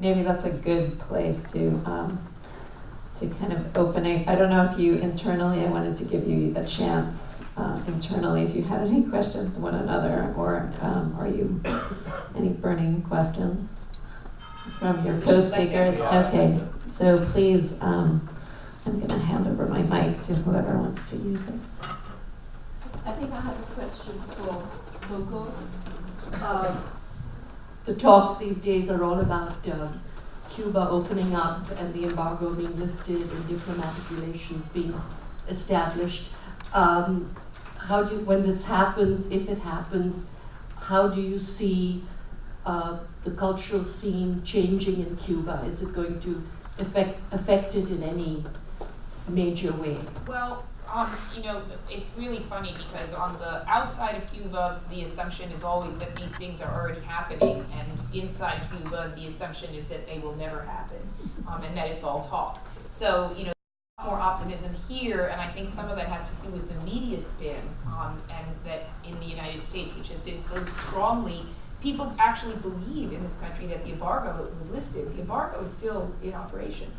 maybe that's a good place to kind of opening. I don't know if you internally, I wanted to give you a chance internally if you had any questions to one another, or are you any burning questions from your co-speakers? Okay, so please, I'm going to hand over my mic to whoever wants to use it. I think I have a question for Coco. The talk these days are all about Cuba opening up and the embargo being lifted and diplomatic relations being established. When this happens, if it happens, how do you see the cultural scene changing in Cuba? Is it going to affect it in any major way? Well, it's really funny because on the outside of Cuba, the assumption is always that these things are already happening, and inside Cuba, the assumption is that they will never happen, and that it's all talk. So, more optimism here, and I think some of that has to do with the media spin, and that in the United States, which has been so strongly, people actually believe in this country that the embargo was lifted. The embargo is still in operation.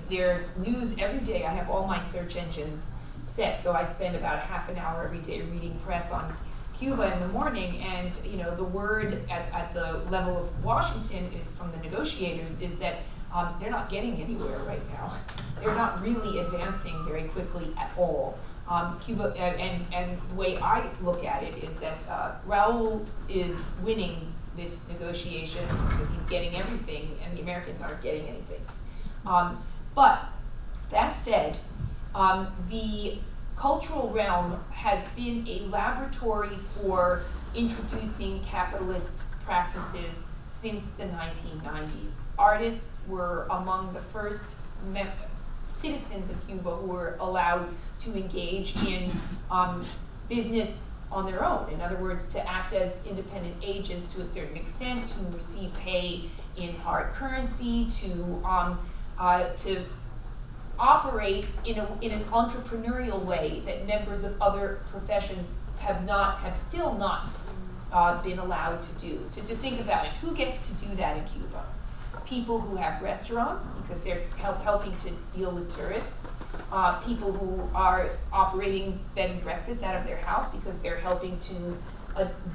There's news every day. I have all my search engines set, so I spend about half an hour every day reading press on Cuba in the morning, and the word at the level of Washington from the negotiators is that they're not getting anywhere right now. They're not really advancing very quickly at all. Cuba, and the way I look at it is that Raul is winning this negotiation because he's getting everything and the Americans aren't getting anything. But that said, the cultural realm has been a laboratory for introducing capitalist practices since the 1990s. Artists were among the first citizens of Cuba who were allowed to engage in business on their own. In other words, to act as independent agents to a certain extent, to receive pay in hard currency, to operate in an entrepreneurial way that members of other professions have still not been allowed to do. So to think about it, who gets to do that in Cuba? People who have restaurants because they're helping to deal with tourists. People who are operating bed and breakfast out of their house because they're helping to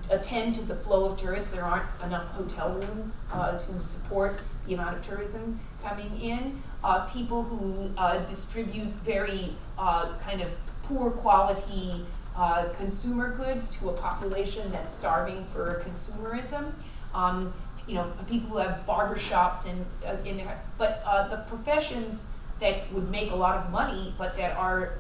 attend to the flow of tourists. There aren't enough hotel rooms to support the amount of tourism coming in. People who distribute very kind of poor quality consumer goods to a population that's starving for consumerism. People who have barbershops in there. But the professions that would make a lot of money, but that are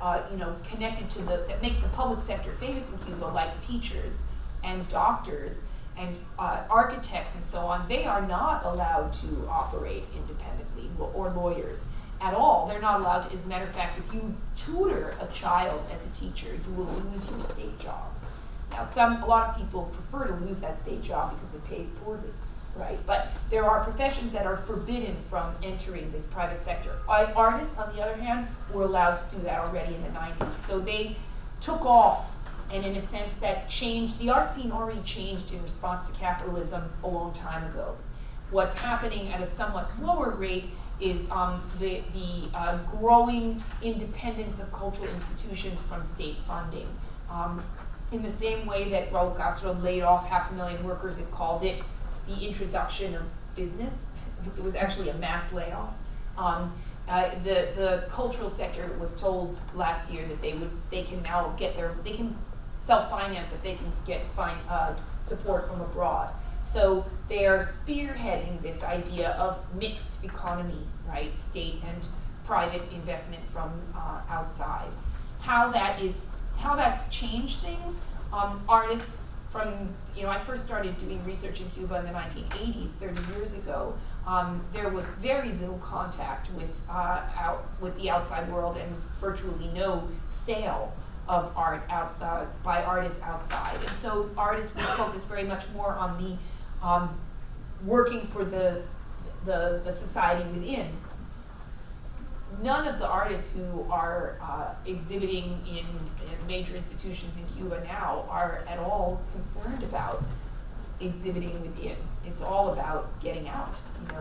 connected to that make the public sector famous in Cuba, like teachers and doctors and architects and so on, they are not allowed to operate independently, or lawyers at all. They're not allowed to. As a matter of fact, if you tutor a child as a teacher, you will lose your state job. Now, a lot of people prefer to lose that state job because it pays poorly. Right, but there are professions that are forbidden from entering this private sector. Artists, on the other hand, were allowed to do that already in the 90s. So they took off, and in a sense that changed, the art scene already changed in response to capitalism a long time ago. What's happening at a somewhat slower rate is the growing independence of cultural institutions from state funding. In the same way that Raul Castro laid off 500,000 workers and called it the introduction of business. It was actually a mass layoff. The cultural sector was told last year that they can now they can self-finance, that they can get support from abroad. So they are spearheading this idea of mixed economy, right? State and private investment from outside. How that's changed things. Artists from, I first started doing research in Cuba in the 1980s, 30 years ago. There was very little contact with the outside world and virtually no sale of art by artists outside. And so artists would focus very much more on the working for the society within. None of the artists who are exhibiting in major institutions in Cuba now are at all concerned about exhibiting within. It's all about getting out,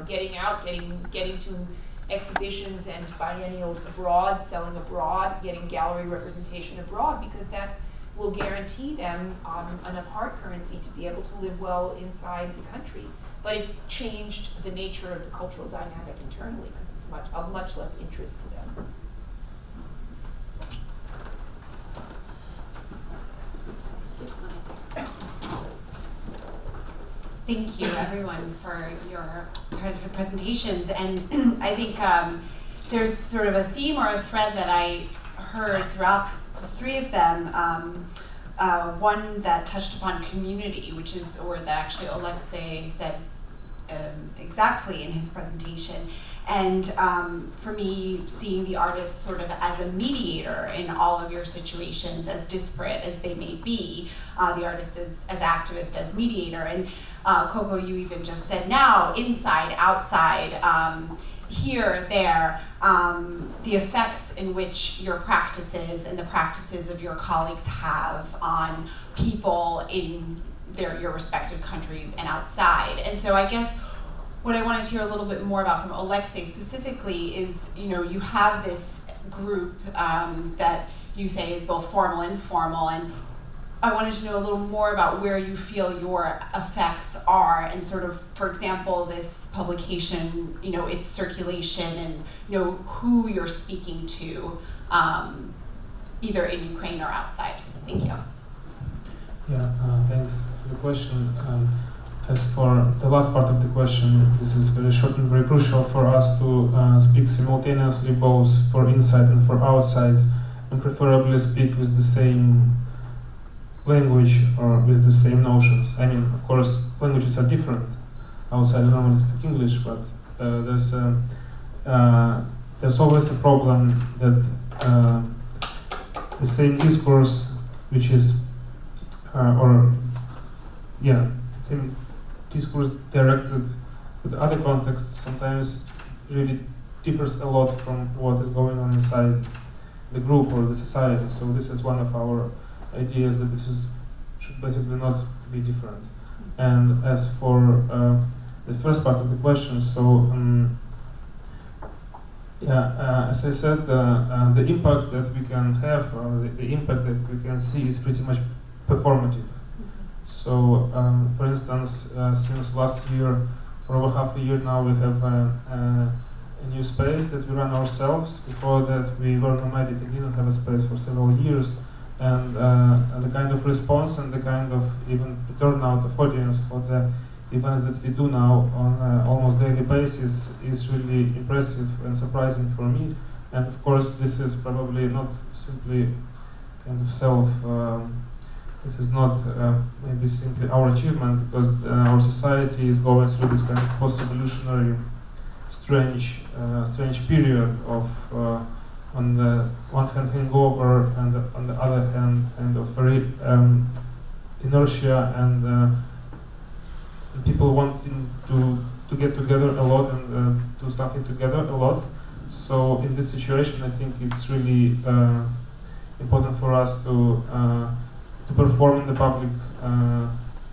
getting to exhibitions and biennials abroad, selling abroad, getting gallery representation abroad, because that will guarantee them enough hard currency to be able to live well inside the country. But it's changed the nature of the cultural dynamic internally, because it's of much less interest to them. Thank you, everyone, for your presentations. And I think there's sort of a theme or a thread that I heard throughout the three of them. One that touched upon community, or that actually Oleksiy said exactly in his presentation. And for me, seeing the artist sort of as a mediator in all of your situations, as disparate as they may be, the artist as activist, as mediator. And Coco, you even just said now, inside, outside, here, there, the effects in which your practices and the practices of your colleagues have on people in your respective countries and outside. And so I guess what I wanted to hear a little bit more about from Oleksiy specifically is, you have this group that you say is both formal and informal, and I wanted to know a little more about where you feel your effects are, and sort of, for example, this publication, its circulation, and who you're speaking to, either in Ukraine or outside. Thank you. Yeah, thanks for the question. As for the last part of the question, this is very short and very crucial for us to speak simultaneously both for inside and for outside, and preferably speak with the same language or with the same notions. I mean, of course, languages are different. Outside I normally speak English, but there's always a problem that the same discourse, which is, the same discourse directed to the other contexts, sometimes really differs a lot from what is going on inside the group or the society. So this is one of our ideas, that this should basically not be different. And as for the first part of the question, so as I said, the impact that we can have, or the impact that we can see, is pretty much performative. So, for instance, since last year, for over half a year now, we have a new space that we run ourselves. Before that, we were nomadic and didn't have a space for several years. And the kind of response and the kind of even the turnout of audience for the events that we do now on an almost daily basis is really impressive and surprising for me. And of course, this is probably not simply kind of this is not maybe simply our achievement, because our society is going through this kind of post-revolutionary strange period of on the one hand hangover, and on the other hand kind of very inertia, and people wanting to get together a lot and do something together a lot. So in this situation, I think it's really important for us to perform in the public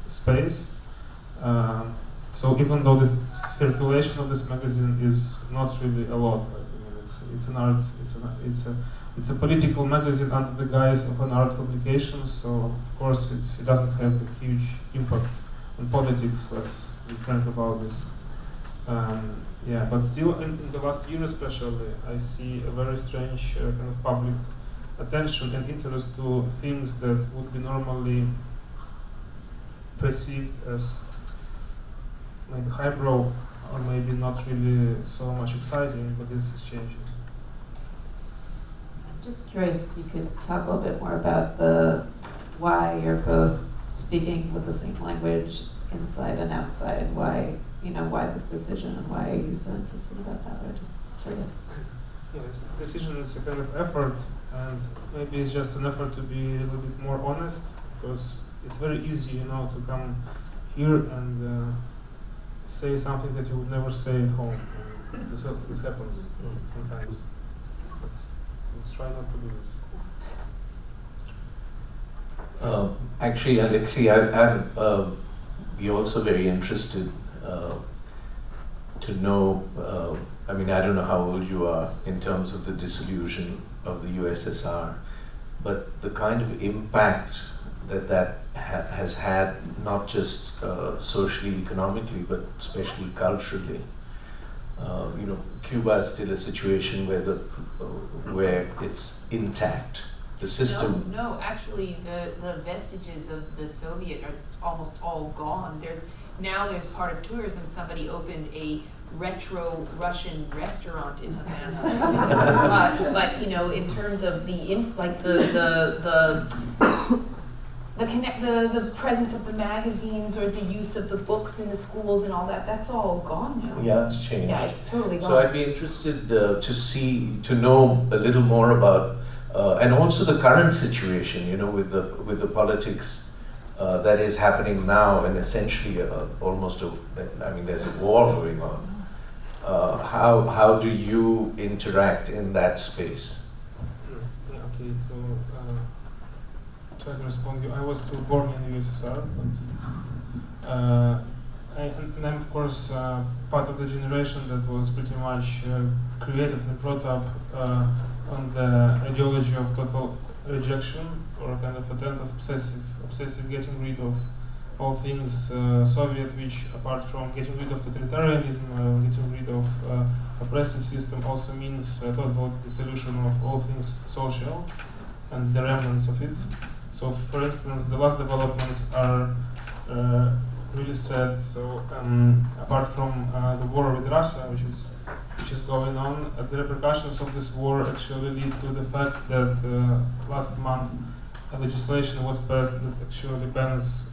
space. So even though this circulation of this magazine is not really a lot, it's an art, it's a political magazine under the guise of an art publication. So of course it doesn't have the huge impact on politics. Let's be frank about this. But still, in the last year especially, I see a very strange kind of public attention and interest to things that would be normally perceived as maybe highbrow, or maybe not really so much exciting, but this is changing. I'm just curious if you could talk a little bit more about why you're both speaking with the same language inside and outside. Why this decision, and why are you so insistent about that? I'm just curious. Yeah, this decision is a kind of effort, and maybe it's just an effort to be a little bit more honest, because it's very easy, to come here and say something that you would never say at home. This happens sometimes. But let's try not to do this. Actually, Oleksiy, I have we're also very interested to know, I mean, I don't know how old you are in terms of the dissolution of the USSR, but the kind of impact that has had, not just socially, economically, but especially culturally. You know, Cuba is still a situation where it's intact. The system. No, actually, the vestiges of the Soviet are almost all gone. There's part of tourism. Somebody opened a retro Russian restaurant in Havana. But you know, in terms of the presence of the magazines or the use of the books in the schools and all that, that's all gone now. Yeah, it's changed. Yeah, it's totally gone. So I'd be interested to know a little more about, and also the current situation, you know, with the politics that is happening now, and essentially there's a war going on. How do you interact in that space? Yeah, okay, to try to respond, I was still born in the USSR, but and I'm of course part of the generation that was pretty much created and brought up on the ideology of total rejection, or kind of a trend of obsessive getting rid of all things Soviet, which apart from getting rid of totalitarianism, getting rid of oppressive system, also means total dissolution of all things social and the remnants of it. So, for instance, the last developments are really sad. So, apart from the war with Russia, which is going on, the repercussions of this war actually lead to the fact that last month a legislation was passed that actually bans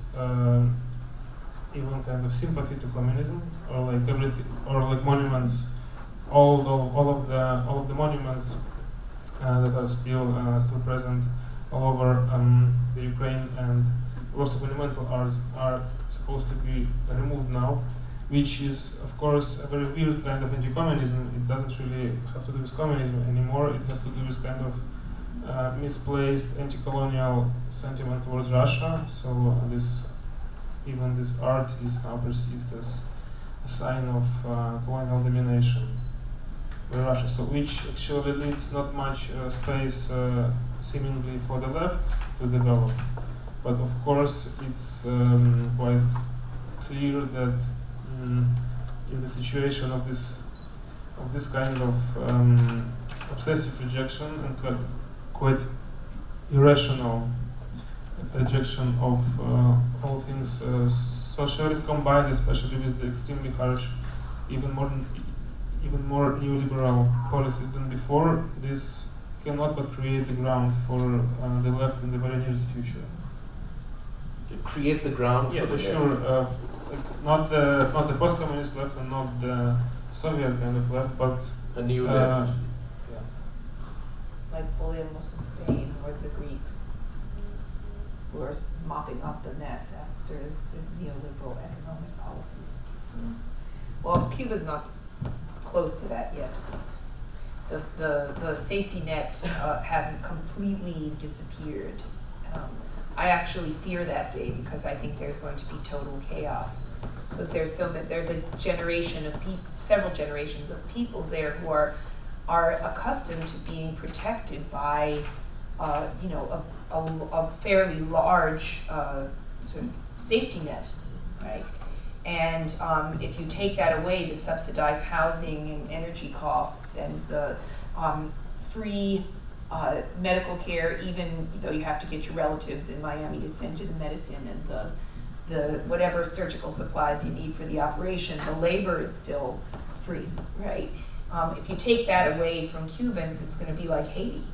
even kind of sympathy to communism, or like everything, or like monuments, all of the monuments that are still present all over the Ukraine, and also monumental art are supposed to be removed now, which is of course a very weird kind of anti-communism. It doesn't really have to do with communism anymore. It has to do with kind of misplaced anti-colonial sentiment towards Russia. So this art is now perceived as a sign of colonial domination by Russia. So which actually leaves not much space seemingly for the left to develop. But of course it's quite clear that in the situation of this kind of obsessive rejection and quite irrational rejection of all things socialist, combined especially with the extremely harsh, even more neoliberal policies than before, this cannot but create the ground for the left in the very nearest future. Create the ground Yeah, for the sure. left. Not the post-communist left and not the Soviet kind of left, but A new left. Yeah. Like Oleksiy in Spain, or the Greeks, who are mopping up the mess after the neoliberal economic policies. Well, Cuba's not close to that yet. The safety net hasn't completely disappeared. I actually fear that day, because I think there's going to be total chaos. Because there's a generation of several generations of peoples there who are accustomed to being protected by, a fairly large sort of safety net, right? And if you take that away, the subsidized housing and energy costs and the free medical care, even though you have to get your relatives in Miami to send you the medicine and the whatever surgical supplies you need for the operation, the labor is still free, right? If you take that away from Cubans, it's going to be like Haiti,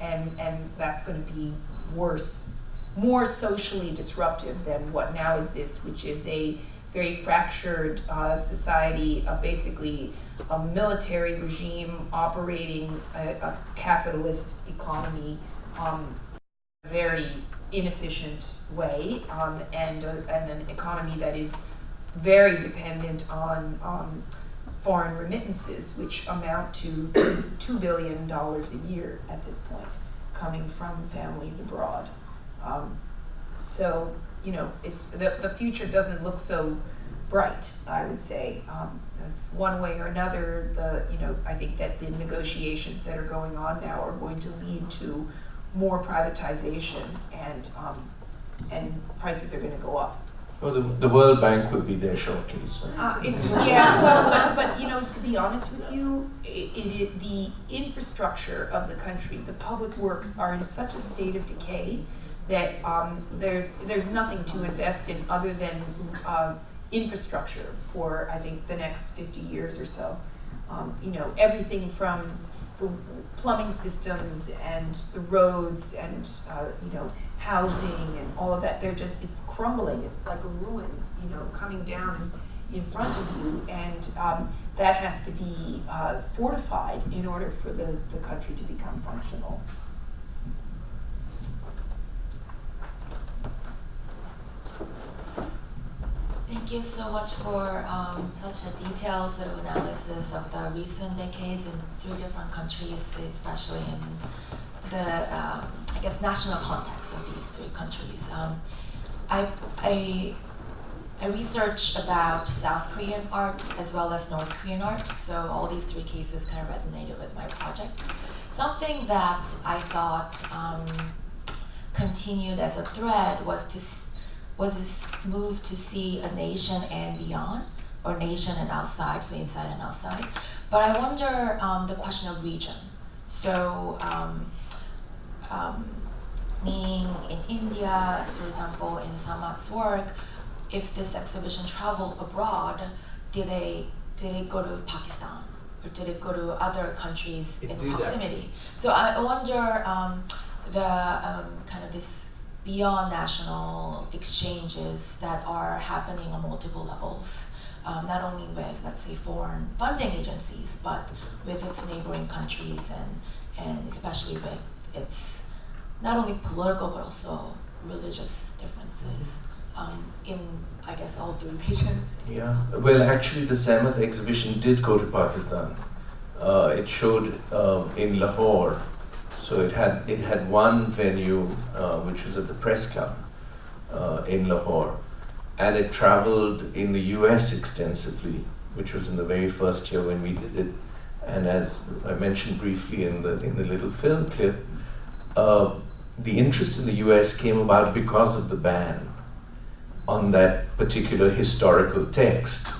and that's going to be worse, more socially disruptive than what now exists, which is a very fractured society, basically a military regime operating a capitalist economy, a very inefficient way, and an economy that is very dependent on foreign remittances, which amount to $2 billion a year at this point, coming from families abroad. So, it's, the future doesn't look so bright, I would say. That's one way or another, I think that the negotiations that are going on now are going to lead to more privatization, and prices are gonna go up. Well, the World Bank will be there shortly. So. But to be honest with you, the infrastructure of the country, the public works are in such a state of decay that there's nothing to invest in other than infrastructure for, I think, the next 50 years or so. Everything from the plumbing systems and the roads and housing and all of that, it's crumbling. It's like a ruin, coming down in front of you, and that has to be fortified in order for the country to become functional. Thank you so much for such a detailed sort of analysis of the recent decades in 3 different countries, especially in the, I guess, national context of these 3 countries. I researched about South Korean art as well as North Korean art, so all these 3 cases kind of resonated with my project. Something that I thought continued as a thread was this move to see a nation and beyond, or nation and outside, so inside and outside. But I wonder the question of region. So, meaning in India, for example, in Samat's work, if this exhibition traveled abroad, did they go to Pakistan, or did it go to other countries in proximity? So I wonder the kind of this beyond national exchanges that are happening on multiple levels, not only with, let's say, foreign funding agencies, but with its neighboring countries, and especially with its not only political but also religious differences in, I guess, all 3 regions. Yeah, well, actually the Samat exhibition did go to Pakistan. It showed in Lahore. So it had one venue, which was at the Press Club in Lahore, and it traveled in the US extensively, which was in the very first year when we did it. And as I mentioned briefly in the little film clip, the interest in the US came about because of the ban on that particular historical text,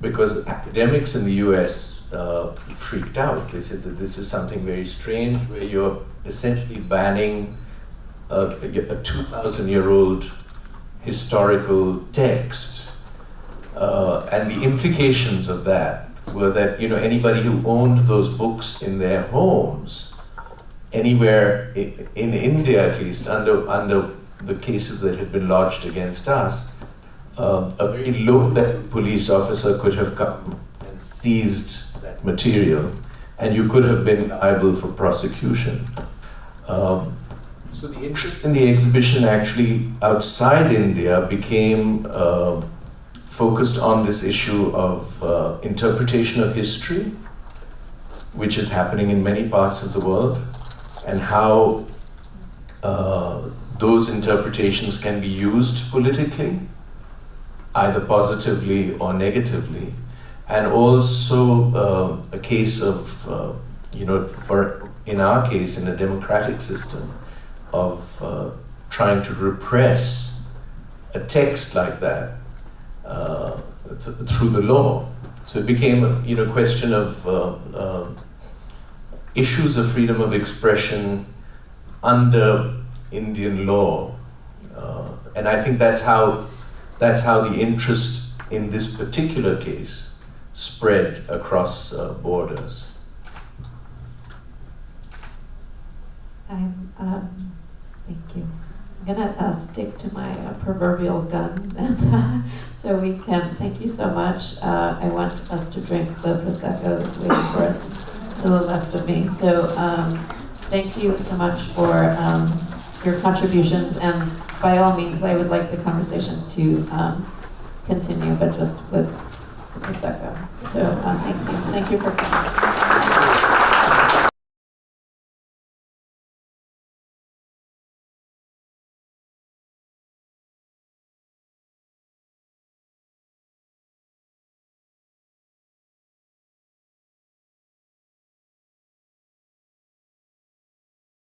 because academics in the US freaked out. They said that this is something very strange, where you're essentially banning a 2,000-year-old historical text, and the implications of that were that anybody who owned those books in their homes, anywhere in India at least, under the cases that had been lodged against us, a very low-level police officer could have come and seized that material, and you could have been liable for prosecution. So the interest in the exhibition actually outside India became focused on this issue of interpretation of history, which is happening in many parts of the world, and how those interpretations can be used politically, either positively or negatively, and also a case of, in our case, in a democratic system, of trying to repress a text like that through the law. So it became a question of issues of freedom of expression under Indian law, and I think that's how the interest in this particular case spread across borders. Thank you. I'm gonna stick to my proverbial guns, and so we can. Thank you so much. I want us to drink the prosecco that's waiting for us to the left of me. So thank you so much for your contributions, and by all means, I would like the conversation to continue, but just with prosecco. So thank you for coming.